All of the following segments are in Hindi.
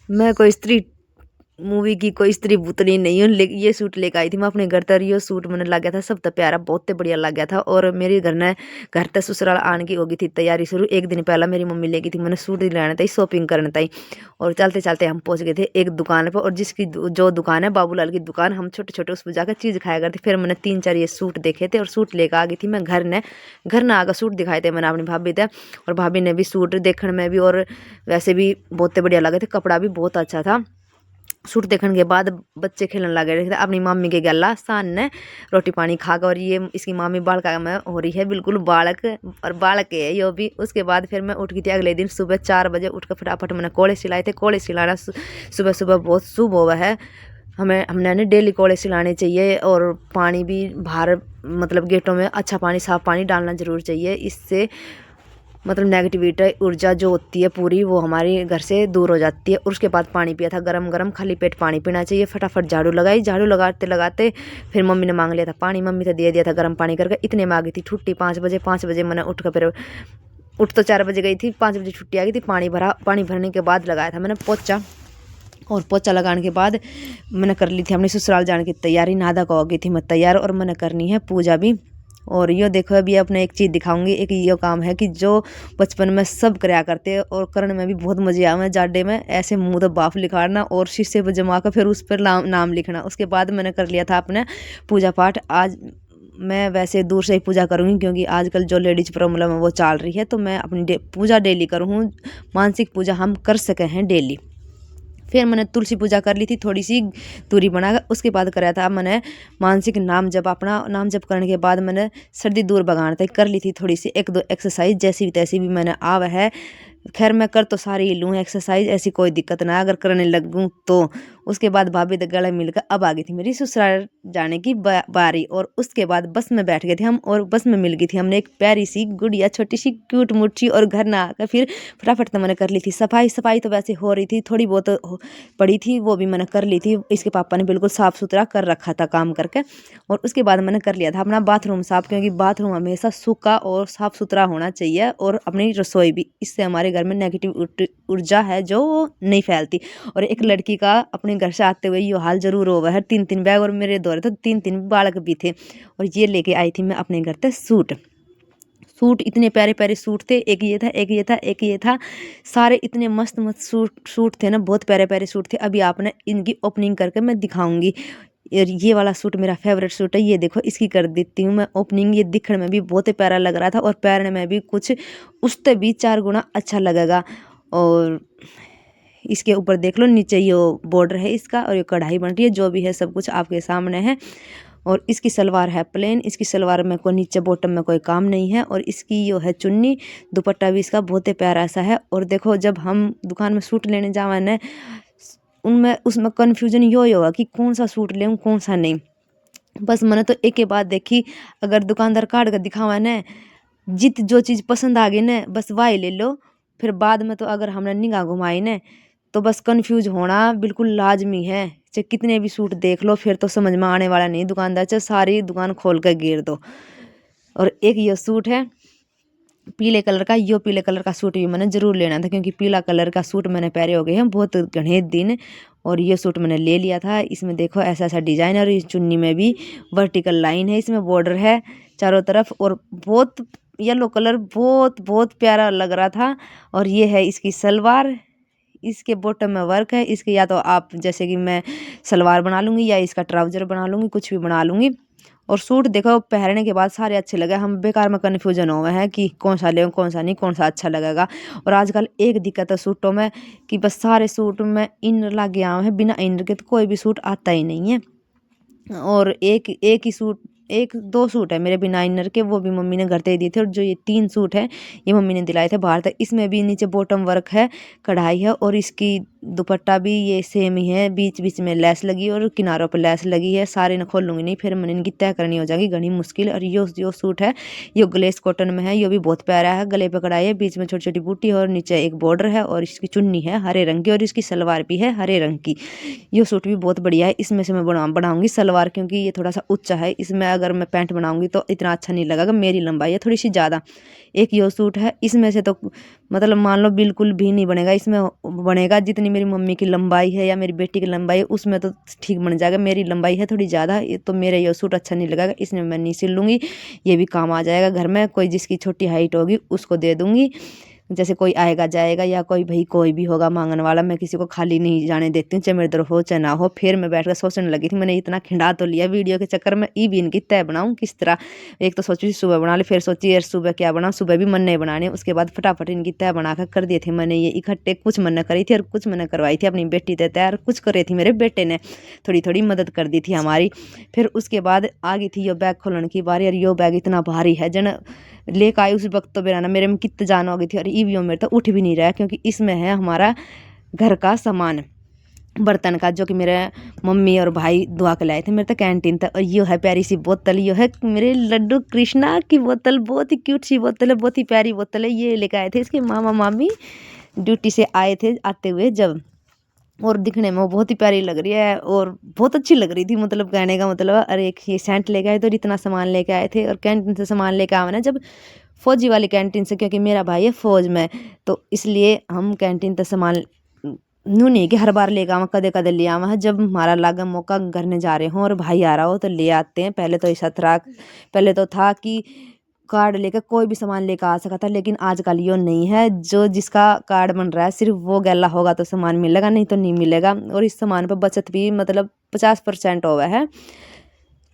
मैं कोई स्त्री मूवी की कोई स्त्री भूतनी नहीं हूँ। ये सूट लेके आई थी मैं अपने घर तर। यो सूट मैंने लग गया था सब तो प्यारा, बहुत बढ़िया लग गया था। और मेरे घर तक ससुराल आने की होगी थी तैयारी शुरू। एक दिन पहला मेरी मम्मी लेगी थी मैंने सूट दिलाने तई, शॉपिंग करने तई। और चलते चलते हम पहुंच गए थे एक दुकान पर, और जिसकी जो दुकान है बाबूलाल की दुकान, हम छोटे छोटे उस पर जाकर चीज़ खाया करते। फिर मैंने 3 4 ये सूट देखे थे और सूट लेकर आ गई थी मैं घर न आकर सूट दिखाए थे मैंने अपनी भाभी थे। और भाभी ने भी सूट देखने में भी और वैसे भी बहुत बढ़िया लगे थे, कपड़ा भी बहुत अच्छा था। सूट देखने के बाद बच्चे खेलने लगे रहे थे अपनी मम्मी के गला सान ने रोटी पानी खाकर। और ये इसकी मामी बालका में हो रही है बिल्कुल बालक, और बालक है यो भी। उसके बाद फिर मैं उठ गई थी अगले दिन सुबह 4 बजे। उठ कर फटाफट मैंने कोड़े सिलाए थे। कोड़े सिलाना सुबह सुबह बहुत शुभ हुआ है। हमने डेली कोड़े सिलाने चाहिए। और पानी भी बाहर मतलब गेटों में अच्छा पानी, साफ पानी डालना जरूर चाहिए। इससे मतलब नेगेटिविटी ऊर्जा जो होती है पूरी वो हमारे घर से दूर हो जाती है। और उसके बाद पानी पिया था गरम गरम, खाली पेट पानी पीना चाहिए। फटाफट झाड़ू लगाई, झाड़ू लगाते लगाते फिर मम्मी ने मांग लिया था पानी, मम्मी से दे दिया था गर्म पानी करके। इतने में आ गई थी छुट्टी 5 बजे। 5 बजे मैंने उठ कर फिर उठ तो 4 बजे गई थी, 5 बजे छुट्टी आ गई थी। पानी भरा, पानी भरने के बाद लगाया था मैंने पोछा। और पोछा लगाने के बाद मैंने कर ली थी अपनी ससुराल जाने की तैयारी। नादा को हो गई थी मैं तैयार, और मैंने करनी है पूजा भी। और यो देखो अभी अपने एक चीज़ दिखाऊंगी। एक यो काम है कि जो बचपन में सब कराया करते हैं और करने में भी बहुत मजे आवे। जाडे में ऐसे मुंह तो बाफ लिखाड़ना और शीशे पर जमा कर फिर उस पर नाम लिखना। उसके बाद मैंने कर लिया था अपने पूजा पाठ। आज मैं वैसे दूर से ही पूजा करूँगी क्योंकि आजकल जो लेडीज प्रॉब्लम है वो चल रही है, तो मैं अपनी पूजा डेली करूँ। मानसिक पूजा हम कर सके हैं डेली। फिर मैंने तुलसी पूजा कर ली थी थोड़ी सी दूरी बनाकर। उसके बाद कराया था मैंने मानसिक नाम जप। अपना नाम जप करने के बाद मैंने सर्दी दूर भगाने तक कर ली थी थोड़ी सी 1 2 एक्सरसाइज जैसी भी तैसी भी मैंने आव है। खैर मैं कर तो सारी ही लूँ एक्सरसाइज, ऐसी कोई दिक्कत ना अगर करने लगूँ तो। उसके बाद भाभी के गले मिलकर अब आ गई थी मेरी ससुराल जाने की बारी। और उसके बाद बस में बैठ गए थे हम और बस में मिल गई थी हमने एक प्यारी सी गुड़िया, छोटी सी क्यूट मुट्ठी। और घर ना आकर फिर फटाफट तो मैंने कर ली थी सफाई। सफाई तो वैसे हो रही थी, थोड़ी बहुत पड़ी थी वो भी मैंने कर ली थी। इसके पापा ने बिल्कुल साफ़ सुथरा कर रखा था काम करके। और उसके बाद मैंने कर लिया था अपना बाथरूम साफ़, क्योंकि बाथरूम हमेशा सूखा और साफ़ सुथरा होना चाहिए। और अपनी रसोई भी, इससे हमारे घर में नेगेटिव ऊर्जा है जो नहीं फैलती। और एक लड़की का अपने घर से आते हुए ये हाल जरूर हुआ है। 3 3 बैग और मेरे दौरे तो 3 3 बालक भी थे। और ये लेके आई थी मैं अपने घर से सूट। सूट इतने प्यारे प्यारे सूट थे, एक ये था एक ये था एक ये था। सारे इतने मस्त मस्त सूट थे ना, बहुत प्यारे प्यारे सूट थे। अभी आपने इनकी ओपनिंग करके मैं दिखाऊंगी। और ये वाला सूट मेरा फेवरेट सूट है, ये देखो इसकी कर देती हूँ मैं ओपनिंग। ये दिखने में भी बहुत ही प्यारा लग रहा था और पहनने में भी कुछ उससे भी 4 गुना अच्छा लगेगा। और इसके ऊपर देख लो नीचे ये बॉर्डर है इसका, और ये कढ़ाई बन रही है। जो भी है सब कुछ आपके सामने है। और इसकी सलवार है प्लेन, इसकी सलवार में कोई नीचे बॉटम में कोई काम नहीं है। और इसकी यो है चुन्नी, दुपट्टा भी इसका बहुत ही प्यारा सा है। और देखो जब हम दुकान में सूट लेने जावा ना, उनमें उसमें कन्फ्यूजन यो ही होगा कि कौन सा सूट लें कौन सा नहीं। बस मैंने तो एक ही बात देखी, अगर दुकानदार काट कर दिखावा ना, जित जो चीज़ पसंद आ गई ना बस वही ले लो। फिर बाद में तो अगर हमने निगाह घुमाई ना तो बस कंफ्यूज होना बिल्कुल लाजमी है। चाहे कितने भी सूट देख लो फिर तो समझ में आने वाला नहीं। दुकानदार चाहे सारी दुकान खोल कर गिर दो। और एक ये सूट है पीले कलर का, यो पीले कलर का सूट भी मैंने ज़रूर लेना था क्योंकि पीला कलर का सूट मैंने पहरे हो गए हैं बहुत घने दिन। और ये सूट मैंने ले लिया था। इसमें देखो ऐसा ऐसा डिज़ाइन है और इस चुन्नी में भी वर्टिकल लाइन है, इसमें बॉर्डर है चारों तरफ। और बहुत येलो कलर बहुत बहुत प्यारा लग रहा था। और ये है इसकी सलवार, इसके बॉटम में वर्क है। इसके या तो आप जैसे कि मैं सलवार बना लूँगी या इसका ट्राउज़र बना लूँगी, कुछ भी बना लूँगी। और सूट देखो पहनने के बाद सारे अच्छे लगे, हम बेकार में कन्फ्यूजन हुए हैं कि कौन सा लें कौन सा नहीं, कौन सा अच्छा लगेगा। और आजकल एक दिक्कत है सूटों में कि बस सारे सूट में इनर लग गया है, बिना इनर के तो कोई भी सूट आता ही नहीं है। और एक एक ही सूट, 1 2 सूट है मेरे बिना इनर के, वो भी मम्मी ने घर से ही दिए थे। और जो ये 3 सूट है ये मम्मी ने दिलाए थे बाहर तक। इसमें भी नीचे बॉटम वर्क है, कढ़ाई है। और इसकी दुपट्टा भी ये सेम ही है, बीच बीच में लेस लगी और किनारों पर लेस लगी है। सारे न खोल लूँगी नहीं, फिर मैंने इनकी तय करनी हो जाएगी घनी मुश्किल। और यो सूट है ये ग्लेस कॉटन में है, ये भी बहुत प्यारा है। गले पे कढ़ाई है, बीच में छोटी छोटी बूटी और नीचे एक बॉर्डर है। और इसकी चुन्नी है हरे रंग की और इसकी सलवार भी है हरे रंग की। ये सूट भी बहुत बढ़िया है। इसमें से मैं बनाऊंगी सलवार क्योंकि ये थोड़ा सा ऊंचा है, इसमें अगर मैं पैंट बनाऊंगी तो इतना अच्छा नहीं लगेगा, मेरी लंबाई है थोड़ी सी ज़्यादा। एक यो सूट है, इसमें से तो मतलब मान लो बिल्कुल भी नहीं बनेगा, इसमें बनेगा जितनी मेरी मम्मी की लंबाई है या मेरी बेटी की लंबाई है उसमें तो ठीक बन जाएगा। मेरी लंबाई है थोड़ी ज़्यादा, तो मेरा ये सूट अच्छा नहीं लगेगा, इसमें मैं नहीं सिल लूँगी। ये भी काम आ जाएगा घर में, कोई जिसकी छोटी हाइट होगी उसको दे दूँगी। जैसे कोई आएगा जाएगा या कोई भाई कोई भी होगा मांगने वाला, मैं किसी को खाली नहीं जाने देती हूँ, चाहे मेरे इधर हो चाहे ना हो। फिर मैं बैठ कर सोचने लगी थी, मैंने इतना खिंडा तो लिया वीडियो के चक्कर में, ई भी इनकी तय बनाऊँ किस तरह। एक तो सोची सुबह बना ली, फिर सोची यार सुबह क्या बनाऊँ, सुबह भी मन नहीं बनाने। उसके बाद फटाफट इनकी तय बना कर दिए थे मैंने ये इकट्ठे। कुछ मन करी थी और कुछ मैंने करवाई थी अपनी बेटी से तैयार, कुछ करे थी मेरे बेटे ने, थोड़ी थोड़ी मदद कर दी थी हमारी। फिर उसके बाद आ गई थी यो बैग खोलने की बारी, और यो बैग इतना भारी है जन लेकर आई उस वक्त तो बेराना मेरे में कितनी जान हो गई थी, और ईवीओ मेरे तो उठ भी नहीं रहा है, क्योंकि इसमें है हमारा घर का सामान बर्तन का, जो कि मेरे मम्मी और भाई दुआ के लाए थे मेरे तो कैंटीन तक। और ये है प्यारी सी बोतल, ये है मेरे लड्डू कृष्णा की बोतल, बहुत ही क्यूट सी बोतल है, बहुत ही प्यारी बोतल है। ये लेकर आए थे इसके मामा मामी ड्यूटी से आए थे आते हुए जब, और दिखने में वो बहुत ही प्यारी लग रही है और बहुत अच्छी लग रही थी। मतलब कहने का मतलब, अरे एक ये सेंट लेके आए तो इतना सामान लेके आए थे। और कैंटीन से सामान लेके आए ना जब फौजी वाली कैंटीन से, क्योंकि मेरा भाई है फौज में, तो इसलिए हम कैंटीन से सामान यूँ नहीं कि हर बार लेके आवा, कदे कदे ले आवा है। जब हमारा लागा मौका घरने जा रहे हों और भाई आ रहा हो तो ले आते हैं। पहले तो ऐसा था, पहले तो था कि कार्ड लेकर कोई भी सामान लेकर आ सकता था, लेकिन आजकल यो नहीं है। जो जिसका कार्ड बन रहा है सिर्फ वो गैला होगा तो सामान मिलेगा, नहीं तो नहीं मिलेगा। और इस सामान पर बचत भी मतलब 50% हुआ है,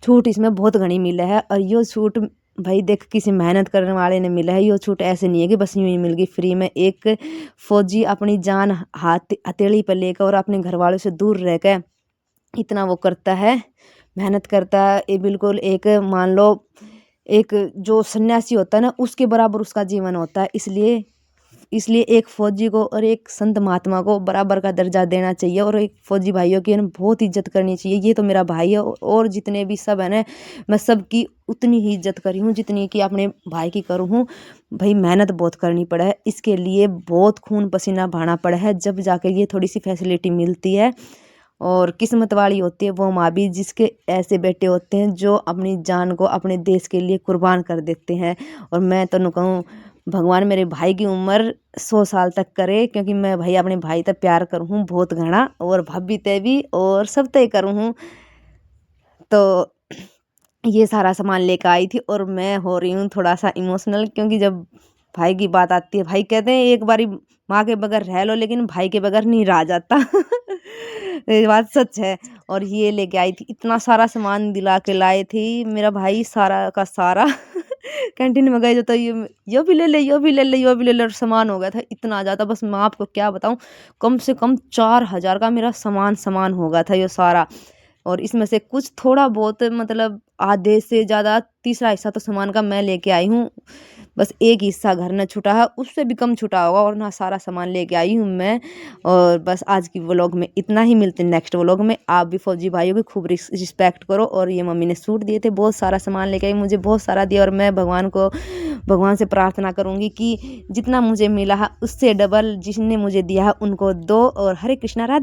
छूट इसमें बहुत घनी मिला है। और यो छूट भाई देख किसी मेहनत करने वाले ने मिला है। यो छूट ऐसे नहीं है कि बस यूँ ही मिल गई फ्री में। एक फौजी अपनी जान हथेली पर लेकर और अपने घर वालों से दूर रह कर इतना वो करता है, मेहनत करता है। ये बिल्कुल एक मान लो एक जो सन्यासी होता है ना उसके बराबर उसका जीवन होता है। इसलिए एक फौजी को और एक संत महात्मा को बराबर का दर्जा देना चाहिए, और एक फौजी भाइयों की ना बहुत इज्जत करनी चाहिए। ये तो मेरा भाई है, और जितने भी सब है ना, मैं सबकी उतनी ही इज्जत करी हूँ जितनी कि अपने भाई की करूँ हूँ। भाई मेहनत बहुत करनी पड़ा है, इसके लिए बहुत खून पसीना बहाना पड़ा है, जब जाकर ये थोड़ी सी फैसिलिटी मिलती है। और किस्मत वाली होती है वो माँ भी जिसके ऐसे बेटे होते हैं जो अपनी जान को अपने देश के लिए कुर्बान कर देते हैं। और मैं तो कहूँ भगवान मेरे भाई की उम्र 100 साल तक करे, क्योंकि मैं भाई अपने भाई तक प्यार करूँ हूँ बहुत घना, और भाभी ते भी और सब तय करूँ हूँ। तो ये सारा सामान लेकर आई थी, और मैं हो रही हूँ थोड़ा सा इमोशनल, क्योंकि जब भाई की बात आती है, भाई कहते हैं एक बारी माँ के बगैर रह लो लेकिन भाई के बगैर नहीं रहा जाता। ये बात सच है। और ये लेके आई थी, इतना सारा सामान दिला के लाए थी मेरा भाई सारा का सारा। कैंटीन में गए जो तो ये भी ले ले, ये भी ले ले, ये भी ले ले, और सामान हो गया था इतना ज़्यादा, बस मैं आपको क्या बताऊँ, कम से कम 4,000 का मेरा सामान हो गया था ये सारा। और इसमें से कुछ थोड़ा बहुत मतलब आधे से ज़्यादा तीसरा हिस्सा तो सामान का मैं लेके आई हूँ, बस एक हिस्सा घर में छूटा है, उससे भी कम छूटा होगा, और ना सारा सामान लेके आई हूँ मैं। और बस आज की व्लॉग में इतना ही, मिलते हैं नेक्स्ट व्लॉग में। आप भी फौजी भाइयों की खूब रिस्पेक्ट करो। और ये मम्मी ने सूट दिए थे, बहुत सारा सामान लेके आई, मुझे बहुत सारा दिया, और मैं भगवान से प्रार्थना करूँगी कि जितना मुझे मिला है उससे डबल जिसने मुझे दिया है उनको दो। और हरे कृष्णा राधे।